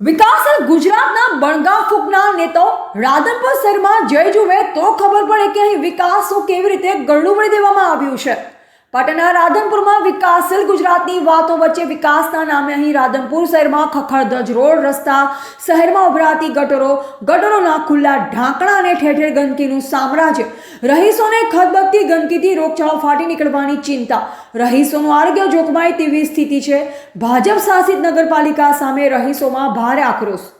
વિકાસશીલ ગુજરાતના બણગાં ફૂંકના નેતાઓ રાધનપુર શહેરમાં જઈ જુએ તો ખબર પડે કે અહીં વિકાસ કેવી રીતે ગળું વળી દેવામાં આવ્યું છે। પાટણના રાધનપુરમાં વિકાસશીલ ગુજરાતની વાતો વચ્ચે વિકાસના નામે અહીં રાધનપુર શહેરમાં ખખડધજ રોડ રસ્તા, શહેરમાં ઉભરાતી ગટરોના ખુલ્લા ઢાંકણા અને ઠેર ઠેર ગંદકીનું સામ્રાજ્ય, રહીશોને ખદબદતી ગંદકીથી રોગચાળો ફાટી નીકળવાની ચિંતા, રહીશોનું આરોગ્ય જોખમાય તેવી સ્થિતિ છે। ભાજપ શાસિત નગરપાલિકા સામે રહીશોમાં ભારે આક્રોશ।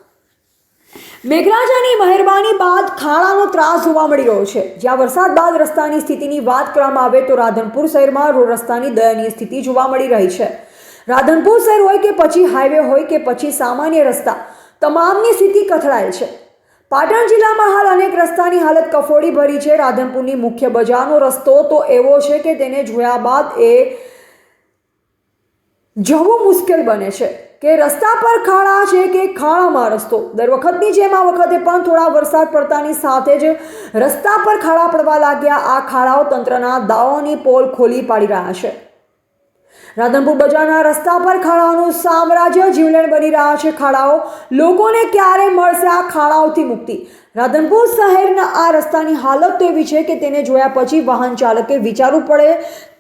મેઘરાજાની મહેરબાની બાદ ખાડાનો ત્રાસ જોવા મળી રહ્યો છે। જ્યાં વરસાદ બાદ રસ્તાની સ્થિતિની વાત કરવામાં આવે તો રાધનપુર શહેરમાં રોડ રસ્તાની દયનીય સ્થિતિ જોવા મળી રહી છે। રાધનપુર શહેર હોય કે પછી હાઈવે હોય કે પછી સામાન્ય રસ્તા, તમામની સ્થિતિ કથળાયેલ છે। પાટણ જિલ્લામાં હાલ અનેક રસ્તાની હાલત કફોડી ભરી છે। રાધનપુરની મુખ્ય બજારનો રસ્તો તો એવો છે કે તેને જોયા બાદ જવું મુશ્કેલ બને છે કે રસ્તા પર ખાડા છે કે ખાડામાં રસ્તો। દર વખતની જેમ આ વખતે પણ થોડા વરસાદ પડતાની સાથે જ રસ્તા પર ખાડા પડવા લાગ્યા। આ ખાડાઓ તંત્રના દાવાઓની પોલ ખોલી પાડી રહ્યા છે। રાધનપુર બજારના રસ્તા પર ખાડાઓનું સામ્રાજ્ય જીવલેણ બની રહ્યા છે। ખાડાઓ લોકોને ક્યારે મળશે આ ખાડાઓથી મુક્તિ? રાધનપુર શહેરના આ રસ્તાની હાલત તો એવી છે કે તેને જોયા પછી વાહન ચાલકે વિચારવું પડે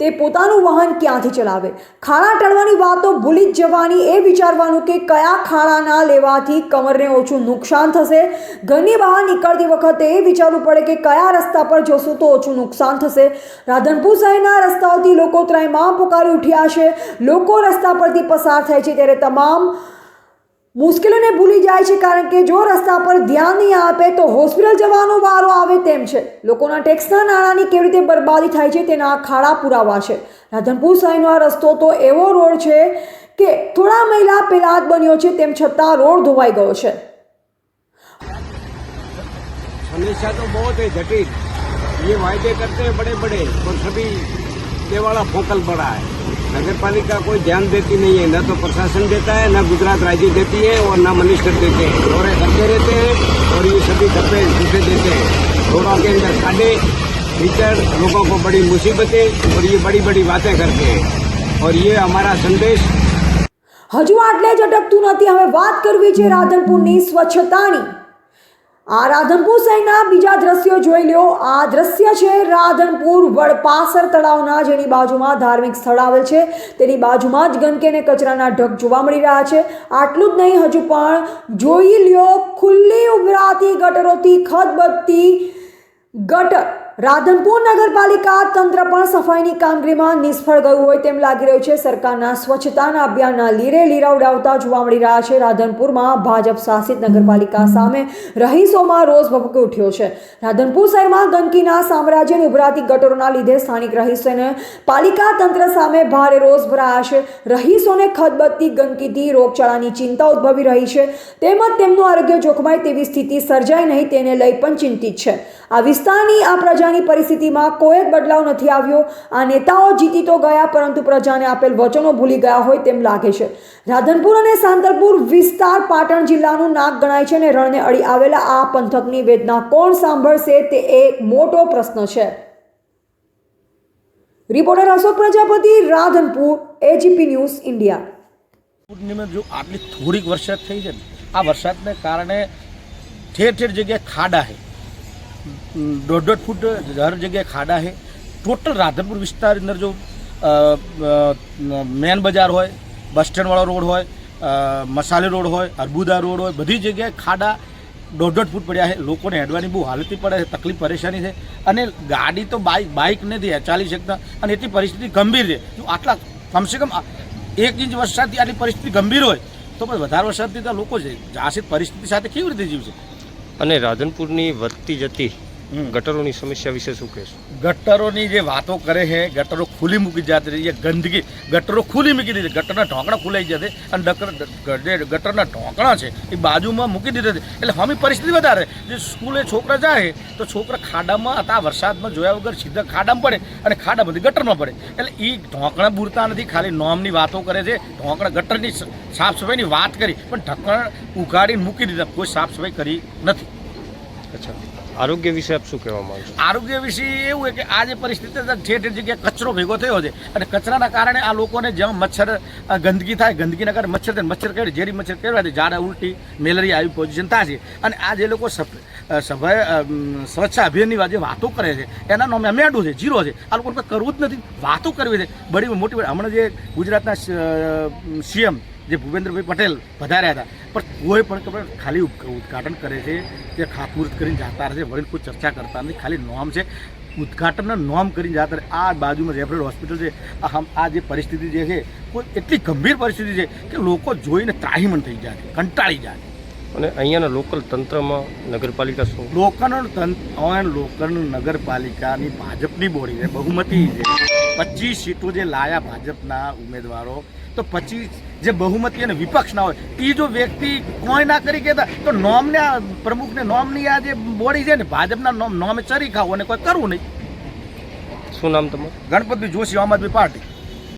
તે પોતાનું વાહન ક્યાંથી ચલાવે। ખાડા ટાળવાની વાતો ભૂલી જ જવાની, એ વિચારવાનું કે કયા ખાડાના લેવાથી કમરને ઓછું નુકસાન થશે। ઘરની બહાર નીકળતી વખતે એ વિચારવું પડે કે કયા રસ્તા પર જશું તો ઓછું નુકસાન થશે। રાધનપુર શહેરના રસ્તાઓથી લોકો ત્રાહિમામ પુકારી ઉઠ્યા છે। લોકો રસ્તા પરથી પસાર થાય છે ત્યારે તમામ મુશ્કેલીઓને ભૂલી જાય છે, કારણ કે જો રસ્તા પર ધ્યાન નહીં આપે તો હોસ્પિટલ જવાનો વારો આવે તેમ છે। લોકોના ટેક્સના નાણાંની કેવી રીતે બરબાદી થાય છે તેના ખાડા પુરાવા છે। રાધનપુર શહેરનો આ રસ્તો તો એવો રોડ છે કે થોડા મહિના પહેલા જ બન્યો છે, તેમ છતાં રોડ ધોવાઈ ગયો છે। समस्या तो बहुत है जटिल। ये वायदे करते हैं बड़े बड़े और सभी ये वाला फोकल पड़ा है। नगर पालिका कोई ध्यान देती नहीं है, न तो प्रशासन देता है, न गुजरात राज्य देती है और न मिनिस्टर देते हैं। और करते रहते हैं और ये सभी डब्बे झूठे देते हैं। रोडों के अंदर खाडे कीचड़, लोगों को बड़ी मुसीबतें और ये बड़ी बड़ी बातें करते हैं। और ये हमारा संदेश હજુ આટલે જ અટકતું નથી। હવે વાત કરવી છે રાધનપુરની સ્વચ્છતાની। આ રાધનપુર શહેરના બીજા દ્રશ્યો જોઈ લો। આ દ્રશ્ય છે રાધનપુર વડપાસર તળાવના, જેની બાજુમાં ધાર્મિક સ્થળ આવેલ છે, તેની બાજુમાં જ ગંદકી અને કચરાના ઢગ જોવા મળી રહ્યા છે। આટલું જ નહીં, હજુ પણ જોઈ લ્યો ખુલ્લી ઉભરાતી ગટરોથી ખદબદતી ગટર। રાધનપુર નગરપાલિકા તંત્ર પણ સફાઈની કામગીરીમાં નિષ્ફળ ગયું હોય તેમ લાગી રહ્યું છે। સરકારના સ્વચ્છતાના અભિયાનના લીરા ઉડાવતા જોવા મળી રહ્યા છે। રાધનપુરમાં ભાજપ શાસિત નગરપાલિકા સામે રહીશોમાં રોષ ભભૂકી ઉઠ્યો છે। રાધનપુર શહેરમાં ગંદકીના સામ્રાજ્યની ઉભરાતી ગટરોના લીધે સ્થાનિક રહીશોને પાલિકા તંત્ર સામે ભારે રોષ ભરાયા છે। રહીશોને ખદબદતી ગંદકીથી રોગચાળાની ચિંતા ઉદ્ભવી રહી છે, તેમજ તેમનું આરોગ્ય જોખમાય તેવી સ્થિતિ સર્જાય નહીં તેને લઈ પણ ચિંતિત છે। આ વિસ્તારની આ પ્રજાની પરિસ્થિતિમાં કોઈ જ બદલાવ નથી આવ્યો। આ નેતાઓ જીતી તો ગયા, પરંતુ પ્રજાને આપેલ વચનો ભૂલી ગયા હોય તેમ લાગે છે। રાધનપુર અને સાંતલપુર વિસ્તાર પાટણ જિલ્લાનું નાક ગણાય છે અને રણને અડી આવેલા આ પંથકની વેદના કોણ સાંભળશે તે એક મોટો પ્રશ્ન છે। Reporter Ashok Prajapati, Radhanpur, AGP news India. પૂર્ણિમા જો આટલી થોડીક વરસાદ થઈ છે ને, આ વરસાદને કારણે ઠેર ઠેર જગ્યાએ ખાડા છે। 1.5 ફૂટ हर जगह खाड़ा है। टोटल राधनपुर विस्तार अंदर जो मेन बाजार हो, बस स्टेण्ड वाला रोड हो, मसाले रोड हो, अरबुदा रोड हो, बधी जगह खाड़ा 1.5 फूट पड़ा है। लोगों ने हेडवानी बहु हालत पड़े है, तकलीफ परेशानी है। अने गाड़ी तो बाइक नहीं चाली सकता અને એટલી પરિસ્થિતિ ગંભીર છે। જો આટલા કમસે કમ 1 ઇંચ વરસાદથી આટલી પરિસ્થિતિ ગંભીર હોય તો પછી વધારે વરસાદથી તો લોકો છે આશિત પરિસ્થિતિ સાથે કેવી રીતે જીવશે? અને રાધનપુરની વધતી જતી ગટરોની સમસ્યા વિશે શું કહેશો? ગટરોની જે વાતો કરે છે, ગટરો ખુલ્લી મૂકી જતી રહી છે, ગંદકી ગટરો ખુલ્લી મૂકી દીધી, ગટરના ઢોંકણા ખુલાઈ જશે અને જે ગટરના ઢોંકણા છે એ બાજુમાં મૂકી દીધા છે। એટલે હમી પરિસ્થિતિ વધારે જે સ્કૂલે છોકરા જાય તો છોકરા ખાડામાં આ વરસાદમાં જોયા વગર સીધા ખાડામાં પડે અને ખાડામાંથી ગટરમાં પડે। એટલે એ ઢોંકણા બૂરતા નથી, ખાલી નોમની વાતો કરે છે। ઢોંકણા ગટરની સાફ સફાઈની વાત કરી પણ ઢક્કણ ઉઘાડીને મૂકી દીધા, કોઈ સાફ સફાઈ કરી નથી। અચ્છા, આરોગ્ય વિશે આપ શું કહેવા માંગશો? આરોગ્ય વિશે એવું છે કે આ જે પરિસ્થિતિ છે, ઠેર ઠેર જગ્યાએ કચરો ભેગો થયો છે અને કચરાના કારણે આ લોકોને જેમ મચ્છર ગંદકી થાય, ગંદકીના કારણે મચ્છર થાય, મચ્છર કેળવે, ઝેરી મચ્છર કેળવાથી ઝાડા, ઉલટી, મેલેરિયા આવી પોઝિશન થાય છે. અને આ જે લોકો સ્વચ્છ અભિયાનની જે વાતો કરે છે એના નામે મેંડું છે, જીરો છે. આ લોકોને કંઈ કરવું જ નથી, વાતો કરવી છે બડી મોટી. હમણાં જે ગુજરાતના સીએમ જે ભૂપેન્દ્રભાઈ પટેલ પધાર્યા હતા, પણ કોઈ પણ ખાલી ઉદ્ઘાટન કરે છે કે ખાતમુહૂર્ત કરીને જતા રહે છે, વળી કોઈ ચર્ચા કરતા નથી, ખાલી નોમ છે, ઉદ્ઘાટનનો નોમ કરીને જતા રહે. આ બાજુમાં રેફરલ હોસ્પિટલ છે, આ જે પરિસ્થિતિ જે છે કોઈ એટલી ગંભીર પરિસ્થિતિ છે કે લોકો જોઈને ત્રાહિમામ થઈ જાય, કંટાળી જાય. અને અહીંયાના લોકલ તંત્રમાં નગરપાલિકા શું? લોકલ નગરપાલિકાની ભાજપની બોડી છે, બહુમતી છે. 25 સીટો જે લાયા ભાજપના ઉમેદવારો, તો 25 જે બહુમતી અને વિપક્ષના હોય એ જો વ્યક્તિ કોઈ ના કરી કહેતા તો નોમને પ્રમુખને નોમની આ જે બોડી છે ને ભાજપના નોમે ચરી ખાવું અને કોઈ કરવું નહીં. શું નામ તમારું? ગણપતભાઈ જોશી, આમ આદમી પાર્ટી.